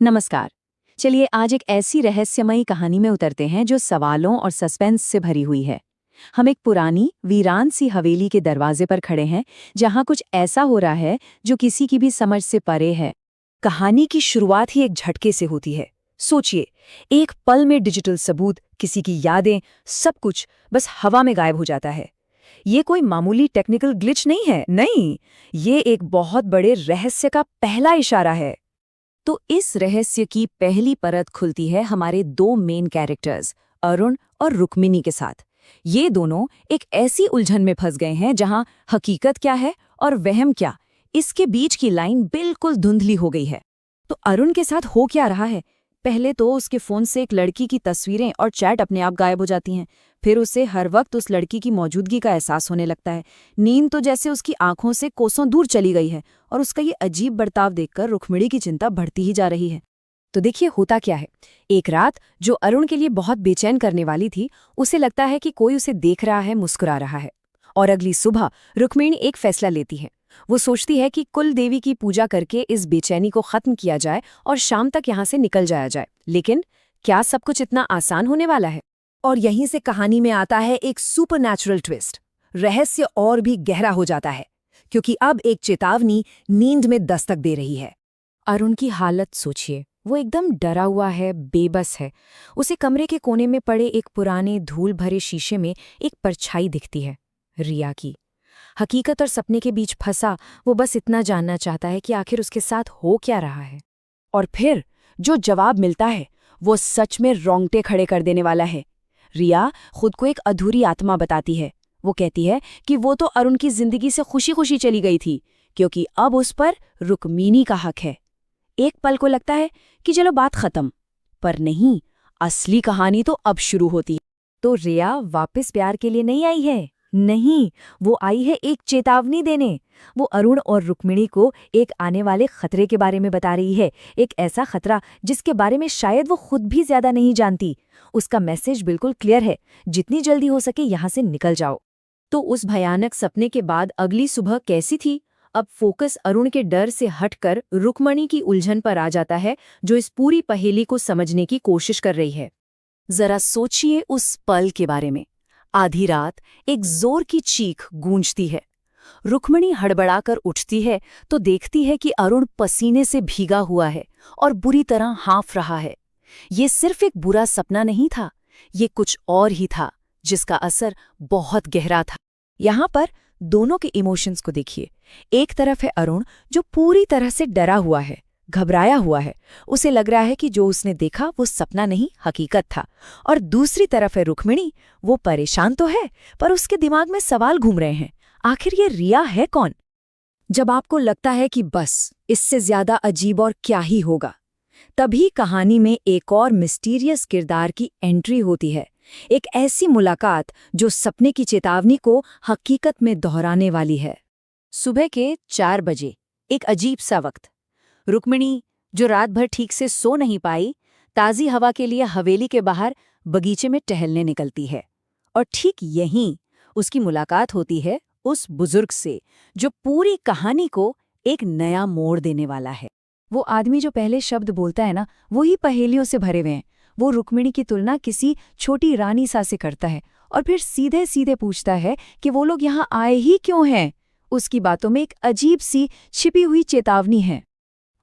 नमस्कार। चलिए आज एक ऐसी रहस्यमयी कहानी में उतरते हैं जो सवालों और सस्पेंस से भरी हुई है। हम एक पुरानी वीरान सी हवेली के दरवाजे पर खड़े हैं जहां कुछ ऐसा हो रहा है जो किसी की भी समझ से परे है। कहानी की शुरुआत ही एक झटके से होती है। सोचिए, एक पल में डिजिटल सबूत, किसी की यादें, सब कुछ बस हवा में गायब हो जाता है। ये कोई मामूली टेक्निकल ग्लिच नहीं है, नहीं, ये एक बहुत बड़े रहस्य का पहला इशारा है। तो इस रहस्य की पहली परत खुलती है हमारे दो मेन कैरेक्टर्स अरुण और रुक्मिनी के साथ। ये दोनों एक ऐसी उलझन में फंस गए हैं जहां हकीकत क्या है और वहम क्या, इसके बीच की लाइन बिल्कुल धुंधली हो गई है। तो अरुण के साथ हो क्या रहा है? पहले तो उसके फोन से एक लड़की की तस्वीरें और चैट अपने आप गायब हो जाती हैं। फिर उसे हर वक्त उस लड़की की मौजूदगी का एहसास होने लगता है। नींद तो जैसे उसकी आंखों से कोसों दूर चली गई है और उसका ये अजीब बर्ताव देखकर रुक्मिणी की चिंता बढ़ती ही जा रही है। तो देखिए होता क्या है। एक रात जो अरुण के लिए बहुत बेचैन करने वाली थी, उसे लगता है कि कोई उसे देख रहा है, मुस्कुरा रहा है। और अगली सुबह रुक्मिणी एक फैसला लेती है। वो सोचती है कि कुल देवी की पूजा करके इस बेचैनी को खत्म किया जाए और शाम तक यहाँ से निकल जाया जाए। लेकिन क्या सब कुछ इतना आसान होने वाला है? और यहीं से कहानी में आता है एक सुपरनैचुरल ट्विस्ट। रहस्य और भी गहरा हो जाता है, क्योंकि अब एक चेतावनी नींद में दस्तक दे रही है। अरुण की हालत सोचिए, वो एकदम डरा हुआ है, बेबस है। उसे कमरे के कोने में पड़े एक पुराने धूल भरे शीशे में एक परछाई दिखती है, रिया की। हकीकत और सपने के बीच फंसा वो बस इतना जानना चाहता है कि आखिर उसके साथ हो क्या रहा है। और फिर जो जवाब मिलता है वो सच में रोंगटे खड़े कर देने वाला है। रिया खुद को एक अधूरी आत्मा बताती है। वो कहती है कि वो तो अरुण की जिंदगी से खुशी खुशी चली गई थी, क्योंकि अब उस पर रुक्मिणी का हक है। एक पल को लगता है कि चलो बात खत्म, पर नहीं, असली कहानी तो अब शुरू होती है। तो रिया वापस प्यार के लिए नहीं आई है, नहीं, वो आई है एक चेतावनी देने। वो अरुण और रुक्मिणी को एक आने वाले खतरे के बारे में बता रही है, एक ऐसा खतरा जिसके बारे में शायद वो खुद भी ज्यादा नहीं जानती। उसका मैसेज बिल्कुल क्लियर है, जितनी जल्दी हो सके यहाँ से निकल जाओ। तो उस भयानक सपने के बाद अगली सुबह कैसी थी? अब फोकस अरुण के डर से हटकर रुक्मिणी की उलझन पर आ जाता है, जो इस पूरी पहेली को समझने की कोशिश कर रही है। जरा सोचिए उस पल के बारे में। आधी रात एक जोर की चीख गूंजती है। रुक्मिणी हड़बड़ाकर उठती है तो देखती है कि अरुण पसीने से भीगा हुआ है और बुरी तरह हाँफ रहा है। ये सिर्फ एक बुरा सपना नहीं था, ये कुछ और ही था जिसका असर बहुत गहरा था। यहाँ पर दोनों के इमोशंस को देखिए। एक तरफ है अरुण जो पूरी तरह से डरा हुआ है, घबराया हुआ है। उसे लग रहा है कि जो उसने देखा वो सपना नहीं, हकीकत था। और दूसरी तरफ है रुक्मिणी, वो परेशान तो है, पर उसके दिमाग में सवाल घूम रहे हैं, आखिर ये रिया है कौन? जब आपको लगता है कि बस इससे ज्यादा अजीब और क्या ही होगा, तभी कहानी में एक और मिस्टीरियस किरदार की एंट्री होती है। एक ऐसी मुलाकात जो सपने की चेतावनी को हकीकत में दोहराने वाली है। सुबह के 4 बजे, एक अजीब सा वक्त। रुक्मिणी, जो रात भर ठीक से सो नहीं पाई, ताज़ी हवा के लिए हवेली के बाहर बगीचे में टहलने निकलती है। और ठीक यहीं उसकी मुलाकात होती है उस बुजुर्ग से जो पूरी कहानी को एक नया मोड़ देने वाला है। वो आदमी जो पहले शब्द बोलता है ना, वो ही पहेलियों से भरे हुए हैं। वो रुक्मिणी की तुलना किसी छोटी रानी सा से करता है और फिर सीधे सीधे पूछता है कि वो लोग यहाँ आए ही क्यों हैं। उसकी बातों में एक अजीब सी छिपी हुई चेतावनी है।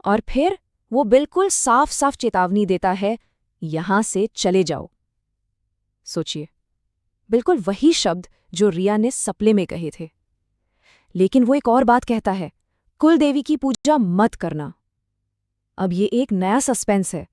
और फिर वो बिल्कुल साफ साफ चेतावनी देता है, यहां से चले जाओ। सोचिए, बिल्कुल वही शब्द जो रिया ने सपने में कहे थे। लेकिन वो एक और बात कहता है, कुल देवी की पूजा मत करना। अब ये एक नया सस्पेंस है।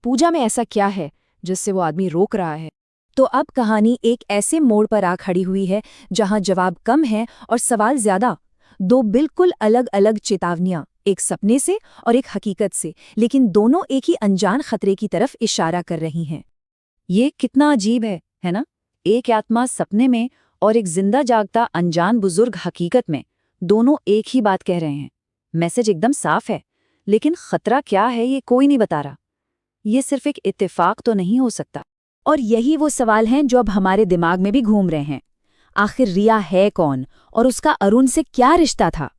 पूजा में ऐसा क्या है जिससे वो आदमी रोक रहा है? तो अब कहानी एक ऐसे मोड़ पर आ खड़ी हुई है जहां जवाब कम है और सवाल ज्यादा। दो बिल्कुल अलग अलग चेतावनियां, एक सपने से और एक हकीकत से, लेकिन दोनों एक ही अनजान खतरे की तरफ इशारा कर रही हैं। ये कितना अजीब है ना? एक आत्मा सपने में और एक जिंदा जागता अनजान बुजुर्ग हकीकत में, दोनों एक ही बात कह रहे हैं। मैसेज एकदम साफ है, लेकिन खतरा क्या है ये कोई नहीं बता रहा। ये सिर्फ एक इत्तेफाक तो नहीं हो सकता। और यही वो सवाल हैं जो अब हमारे दिमाग में भी घूम रहे हैं। आखिर रिया है कौन और उसका अरुण से क्या रिश्ता था?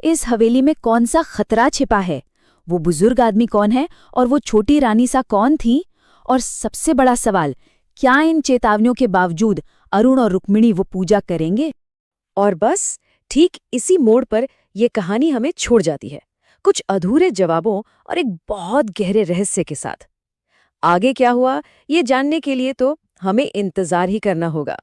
इस हवेली में कौन सा खतरा छिपा है? वो बुजुर्ग आदमी कौन है और वो छोटी रानी सा कौन थी? और सबसे बड़ा सवाल, क्या इन चेतावनियों के बावजूद अरुण और रुक्मिणी वो पूजा करेंगे? और बस ठीक इसी मोड़ पर यह कहानी हमें छोड़ जाती है, कुछ अधूरे जवाबों और एक बहुत गहरे रहस्य के साथ। आगे क्या हुआ, ये जानने के लिए तो हमें इंतजार ही करना होगा।